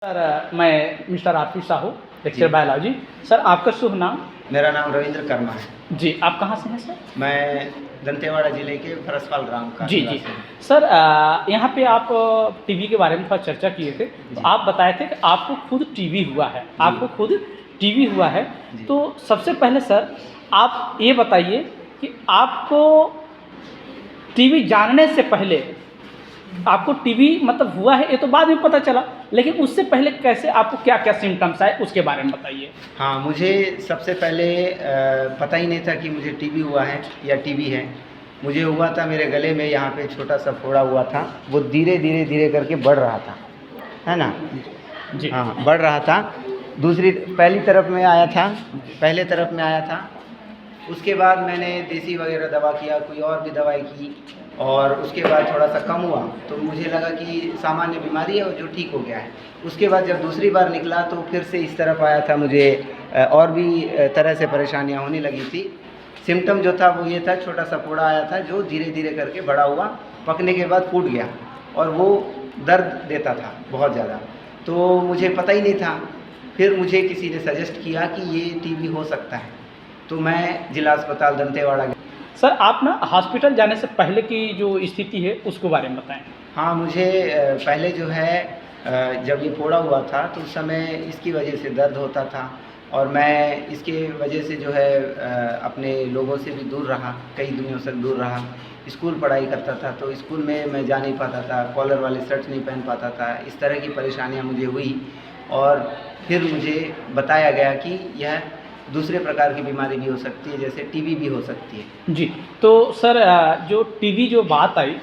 Sir मैं mister आतिश Sahu, lecture biology. Sir आपका शुभ नाम? मेरा नाम रविंद्र कर्मा है। जी, आप कहाँ से हैं सर? मैं दंतेवाड़ा जिले के फरसपाल ग्राम का जी। निवासी हूँ। सर यहाँ पे आप टीबी के बारे में थोड़ा चर्चा किए थे, तो आप बताए थे कि आपको खुद टीबी हुआ है। आपको खुद टीबी हुआ है, तो सबसे पहले सर आप ये बताइए कि आपको टीबी जानने से पहले आपको टीबी मतलब हुआ है, ये तो बाद में पता चला, लेकिन उससे पहले कैसे आपको क्या क्या सिम्टम्स आए उसके बारे में बताइए। हाँ, मुझे सबसे पहले पता ही नहीं था कि मुझे टीबी हुआ है या टीबी है। मुझे हुआ था मेरे गले में यहाँ पे छोटा सा फोड़ा हुआ था, वो धीरे धीरे धीरे करके बढ़ रहा था, है ना जी। हाँ, बढ़ रहा था। पहली तरफ में आया था, पहले तरफ में आया था। उसके बाद मैंने देसी वगैरह दवा किया, कोई और भी दवाई की, और उसके बाद थोड़ा सा कम हुआ तो मुझे लगा कि सामान्य बीमारी है और जो ठीक हो गया है। उसके बाद जब दूसरी बार निकला तो फिर से इस तरफ आया था, मुझे और भी तरह से परेशानियां होने लगी थी। सिम्टम जो था वो ये था, छोटा सा फोड़ा आया था जो धीरे धीरे करके बड़ा हुआ, पकने के बाद फूट गया और वो दर्द देता था बहुत ज़्यादा। तो मुझे पता ही नहीं था। फिर मुझे किसी ने सजेस्ट किया कि ये टीबी हो सकता है, तो मैं जिला अस्पताल दंतेवाड़ा गया। सर आप ना हॉस्पिटल जाने से पहले की जो स्थिति है उसके बारे में बताएं। हाँ, मुझे पहले जो है जब ये फोड़ा हुआ था तो उस समय इसकी वजह से दर्द होता था, और मैं इसके वजह से जो है अपने लोगों से भी दूर रहा, कई दिनों से दूर रहा। स्कूल पढ़ाई करता था तो स्कूल में मैं जा नहीं पाता था, कॉलर वाले शर्ट नहीं पहन पाता था। इस तरह की परेशानियाँ मुझे हुई, और फिर मुझे बताया गया कि यह दूसरे प्रकार की बीमारी भी हो सकती है, जैसे टीबी भी हो सकती है। जी, तो सर जो टीबी जो बात आई,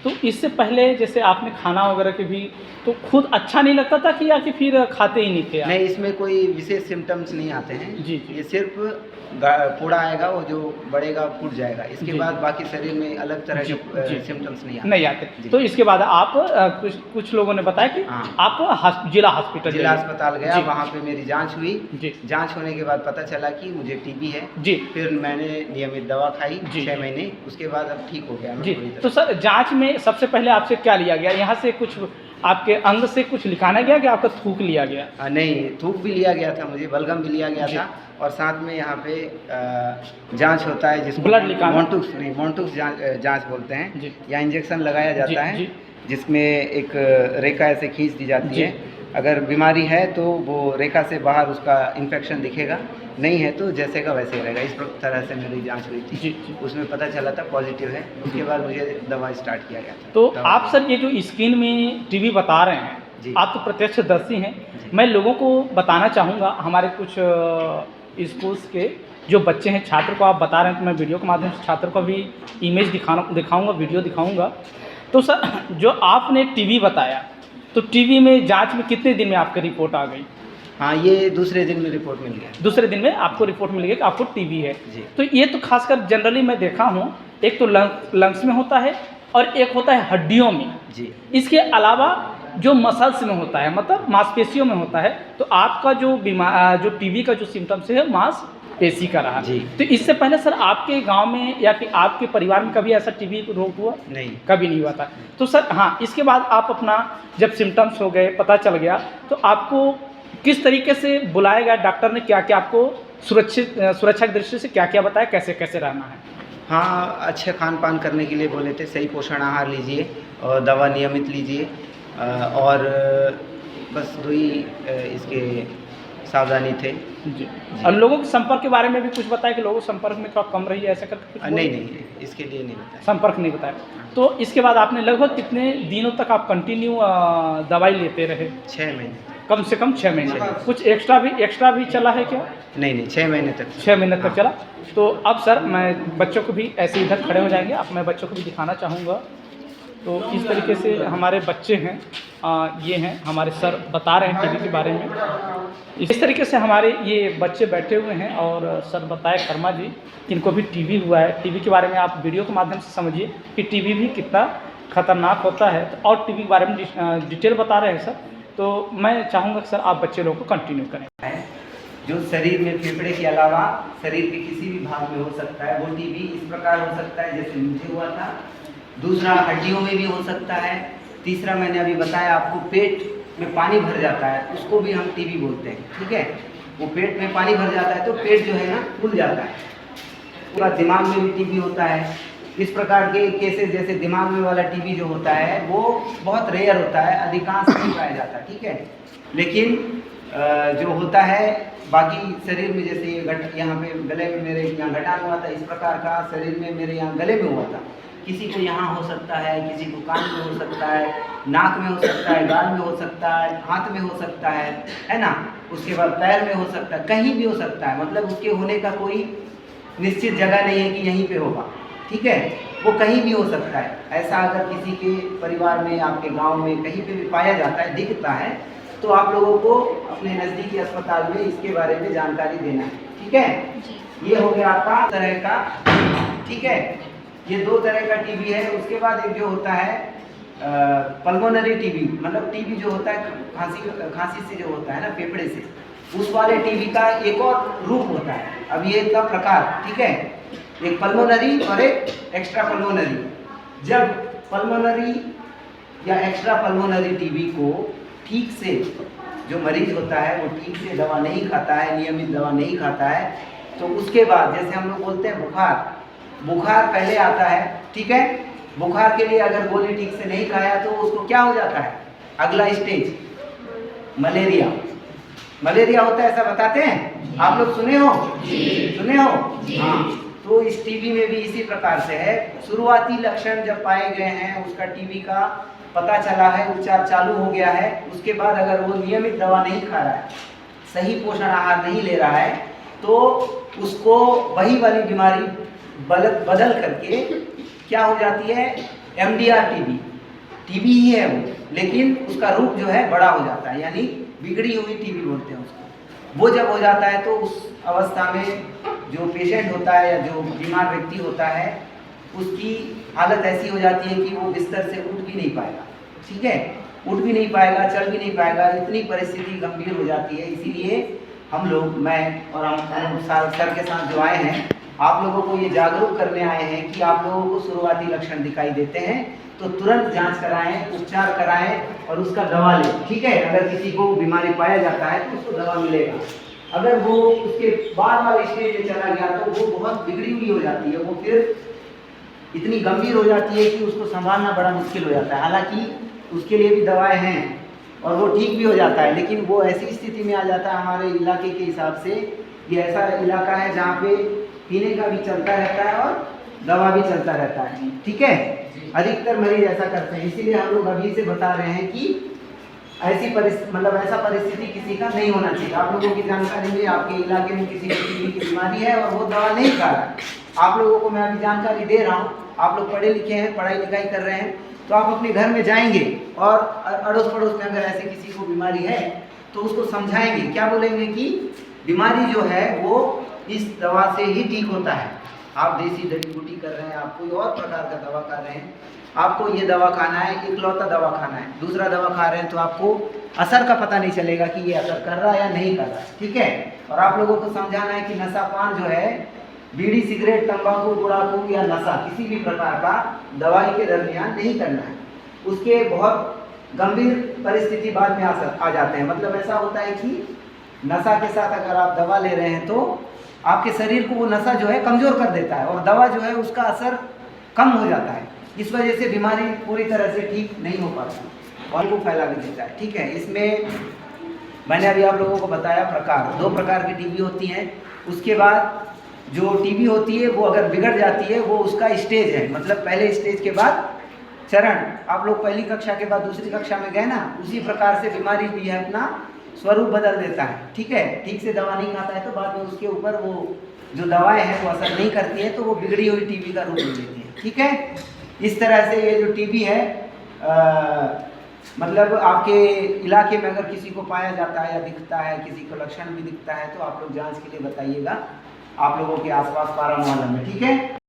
तो इससे पहले जैसे आपने खाना वगैरह के भी तो खुद अच्छा नहीं लगता था कि या कि फिर खाते ही नहीं थे आप? नहीं, इसमें कोई विशेष सिम्टम्स नहीं आते हैं। जी। ये सिर्फ फोड़ा आएगा, वो जो बढ़ेगा फूट जाएगा, इसके बाद बाकी शरीर में अलग तरह के सिम्टम्स नहीं आते। तो इसके बाद आप कुछ लोगों ने बताया कि आप जिला अस्पताल गया, वहाँ पे मेरी जांच हुई। जी। जांच होने के बाद पता चला कि मुझे टीबी है। जी। फिर मैंने नियमित दवा खाई 6 महीने, उसके बाद अब ठीक हो गया। जी, तो सर जांच में सबसे पहले आपसे क्या लिया गया? यहाँ से कुछ आपके अंग से कुछ लिखाना गया कि आपका थूक लिया गया? नहीं, थूक भी लिया गया था, मुझे बलगम भी लिया गया था, और साथ में यहाँ पे जांच होता है जिसको ब्लड निकालना, मॉन्टुक्स जांच बोलते हैं। या इंजेक्शन लगाया जाता है जिसमें एक रेखा ऐसे खींच दी जाती है। अगर बीमारी है तो वो रेखा से बाहर उसका इन्फेक्शन दिखेगा, नहीं है तो जैसे का वैसे रहेगा। इस तरह से मेरी जांच हुई थी। उसमें पता चला था पॉजिटिव है। उसके बाद मुझे दवा स्टार्ट किया गया था। तो आप सर ये जो स्किन में टीबी बता रहे हैं, आप तो प्रत्यक्षदर्शी हैं, मैं लोगों को बताना चाहूँगा, हमारे कुछ स्कूल्स के जो बच्चे हैं, छात्र को आप बता रहे हैं, तो मैं वीडियो के माध्यम से छात्र को भी इमेज दिखाऊँगा, वीडियो दिखाऊँगा। तो सर जो आपने टीबी बताया, तो टीबी में जांच में कितने दिन में आपकी रिपोर्ट आ गई? हाँ, ये दूसरे दिन में रिपोर्ट मिल गया। दूसरे दिन में आपको रिपोर्ट मिल गई कि आपको टीबी है। जी। तो ये तो खासकर जनरली मैं देखा हूँ, एक तो लंग्स में होता है और एक होता है हड्डियों में। जी। इसके अलावा जो मसल्स में होता है, मतलब मांसपेशियों में होता है। तो आपका जो टीबी का जो सिम्टम्स है मांसपेशी का रहा। जी। तो इससे पहले सर आपके गांव में या कि आपके परिवार में कभी ऐसा टीबी रोग हुआ? नहीं, कभी नहीं हुआ था। तो सर हाँ, इसके बाद आप अपना जब सिम्टम्स हो गए, पता चल गया, तो आपको किस तरीके से बुलाया गया? डॉक्टर ने क्या क्या आपको सुरक्षा की दृष्टि से क्या क्या बताया, कैसे कैसे रहना है? हाँ, अच्छे खान पान करने के लिए बोले थे, सही पोषण आहार लीजिए और दवा नियमित लीजिए, और बस 2 ही इसके सावधानी थे। जी। और लोगों के संपर्क के बारे में भी कुछ बताया कि लोगों के संपर्क में थोड़ा कम रहिए, ऐसा करके कुछ? नहीं, इसके लिए नहीं बताया। संपर्क नहीं बताया। तो इसके बाद आपने लगभग कितने दिनों तक आप कंटिन्यू दवाई लेते रहे? 6 महीने। कम से कम 6 महीने। कुछ एक्स्ट्रा भी चला है क्या? नहीं, 6 महीने तक। 6 महीने तक चला। तो अब सर मैं बच्चों को भी ऐसे इधर खड़े हो जाएंगे, अब मैं बच्चों को भी दिखाना चाहूँगा। तो इस तरीके से हमारे बच्चे हैं, ये हैं हमारे सर, बता रहे हैं टीबी के बारे में। इस तरीके से हमारे ये बच्चे बैठे हुए हैं, और सर बताए कर्मा जी इनको भी टीबी हुआ है। टीबी के बारे में आप वीडियो के माध्यम से समझिए कि टीबी भी कितना खतरनाक होता है, और टीबी के बारे में डिटेल बता रहे हैं सर। तो मैं चाहूँगा कि सर आप बच्चे लोगों को कंटिन्यू करें। जो शरीर में फेफड़े के अलावा शरीर के किसी भी भाग में हो सकता है, वो टीबी इस प्रकार हो सकता है जैसे मुझे हुआ था। दूसरा, हड्डियों में भी हो सकता है। तीसरा, मैंने अभी बताया आपको, पेट में पानी भर जाता है उसको भी हम टीबी बोलते हैं, ठीक है। वो पेट में पानी भर जाता है तो पेट जो है ना फूल जाता है। पूरा दिमाग में भी टीबी होता है। इस प्रकार के केसेस जैसे दिमाग में वाला टीबी जो होता है वो बहुत रेयर होता है, अधिकांश नहीं पाया जाता, ठीक है। लेकिन जो होता है बाकी शरीर में, जैसे यहाँ पे गले में मेरे यहाँ गठान हुआ था, इस प्रकार का शरीर में मेरे यहाँ गले में हुआ था। किसी को यहाँ हो सकता है, किसी को कान में हो सकता है, नाक में हो सकता है, गाल में हो सकता है, हाथ में हो सकता है ना। उसके बाद पैर में हो सकता है, कहीं भी हो सकता है। मतलब उसके होने का कोई निश्चित जगह नहीं है कि यहीं पे होगा, ठीक है। वो कहीं भी हो सकता है। ऐसा अगर किसी के परिवार में, आपके गांव में कहीं पे भी पाया जाता है, दिखता है, तो आप लोगों को अपने नज़दीकी अस्पताल में इसके बारे में जानकारी देना है, ठीक है। ये हो गया आपका तरह का, ठीक है। ये 2 तरह का टीबी है। उसके बाद एक जो होता है पल्मोनरी टीबी, मतलब टीबी जो होता है खांसी से जो होता है ना, फेफड़े से, उस वाले टीबी का एक और रूप होता है। अब ये का प्रकार, ठीक है, एक पल्मोनरी और एक एक्स्ट्रा पल्मोनरी। जब पल्मोनरी या एक्स्ट्रा पल्मोनरी टीबी को ठीक से जो मरीज होता है वो ठीक से दवा नहीं खाता है, नियमित दवा नहीं खाता है, तो उसके बाद जैसे हम लोग बोलते हैं बुखार पहले आता है, ठीक है। बुखार के लिए अगर गोली ठीक से नहीं खाया तो उसको क्या हो जाता है, अगला स्टेज मलेरिया होता है, ऐसा बताते हैं। आप लोग सुने हो? हाँ। तो इस टीबी में भी इसी प्रकार से है। शुरुआती लक्षण जब पाए गए हैं, उसका टीबी का पता चला है, उपचार चालू हो गया है, उसके बाद अगर वो नियमित दवा नहीं खा रहा है, सही पोषण आहार नहीं ले रहा है, तो उसको वही वाली बीमारी बदल करके क्या हो जाती है, MDR टीबी ही है वो, लेकिन उसका रूप जो है बड़ा हो जाता है, यानी बिगड़ी हुई टीबी बोलते हैं उसको। वो जब हो जाता है तो उस अवस्था में जो पेशेंट होता है या जो बीमार व्यक्ति होता है, उसकी हालत ऐसी हो जाती है कि वो बिस्तर से उठ भी नहीं पाएगा, ठीक है, उठ भी नहीं पाएगा, चल भी नहीं पाएगा। इतनी परिस्थिति गंभीर हो जाती है। इसीलिए हम लोग, मैं और हम सर के साथ जो आए हैं, आप लोगों को ये जागरूक करने आए हैं कि आप लोगों को शुरुआती लक्षण दिखाई देते हैं तो तुरंत जांच कराएं, उपचार कराएं और उसका दवा लें, ठीक है। अगर किसी को बीमारी पाया जाता है तो उसको दवा मिलेगा। अगर वो उसके बाद वाले स्टेज में चला गया तो वो बहुत बिगड़ी हुई हो जाती है, वो फिर इतनी गंभीर हो जाती है कि उसको संभालना बड़ा मुश्किल हो जाता है। हालांकि उसके लिए भी दवाएं हैं और वो ठीक भी हो जाता है, लेकिन वो ऐसी स्थिति में आ जाता है। हमारे इलाके के हिसाब से ये ऐसा इलाका है जहाँ पे पीने का भी चलता रहता है और दवा भी चलता रहता है, ठीक है। अधिकतर मरीज ऐसा करते हैं। इसीलिए हम लोग अभी से बता रहे हैं कि ऐसी ऐसा परिस्थिति किसी का नहीं होना चाहिए। आप लोगों की जानकारी में आपके इलाके में किसी को टीबी की बीमारी है और वो दवा नहीं खा रहा है, आप लोगों को मैं अभी जानकारी दे रहा हूँ। आप लोग पढ़े लिखे हैं, पढ़ाई लिखाई कर रहे हैं, तो आप अपने घर में जाएंगे और अड़ोस पड़ोस में अगर ऐसे किसी को बीमारी है तो उसको समझाएंगे। क्या बोलेंगे कि बीमारी जो है वो इस दवा से ही ठीक होता है। आप देसी जड़ी बूटी कर रहे हैं, आप कोई और प्रकार का दवा खा रहे हैं, आपको ये दवा खाना है, इकलौता दवा खाना है। दूसरा दवा खा रहे हैं तो आपको असर का पता नहीं चलेगा कि ये असर कर रहा है या नहीं कर रहा है, ठीक है। और आप लोगों को समझाना है कि नशापान जो है, बीड़ी, सिगरेट, तंबाकू, गुड़ाखू या नशा किसी भी प्रकार का दवाई के दरमियान नहीं करना है। उसके बहुत गंभीर परिस्थिति बाद में आ जाते हैं। मतलब ऐसा होता है कि नशा के साथ अगर आप दवा ले रहे हैं तो आपके शरीर को वो नशा जो है कमज़ोर कर देता है और दवा जो है उसका असर कम हो जाता है। इस वजह से बीमारी पूरी तरह से ठीक नहीं हो पाती और को फैला भी देता है, ठीक है। इसमें मैंने अभी आप लोगों को बताया प्रकार, 2 प्रकार की टीबी होती हैं। उसके बाद जो टीबी होती है वो अगर बिगड़ जाती है, वो उसका स्टेज है, मतलब पहले स्टेज के बाद चरण। आप लोग पहली कक्षा के बाद दूसरी कक्षा में गए ना, उसी प्रकार से बीमारी भी है अपना स्वरूप बदल देता है, ठीक है। ठीक से दवा नहीं खाता है तो बाद में उसके ऊपर वो जो दवाएं हैं वो असर नहीं करती है, तो वो बिगड़ी हुई टीबी का रूप ले लेती है, ठीक है। इस तरह से ये जो टीबी है मतलब आपके इलाके में अगर किसी को पाया जाता है या दिखता है, किसी को लक्षण भी दिखता है, तो आप लोग जांच के लिए बताइएगा आप लोगों के आसपास पारा मोहल्ला में, ठीक है।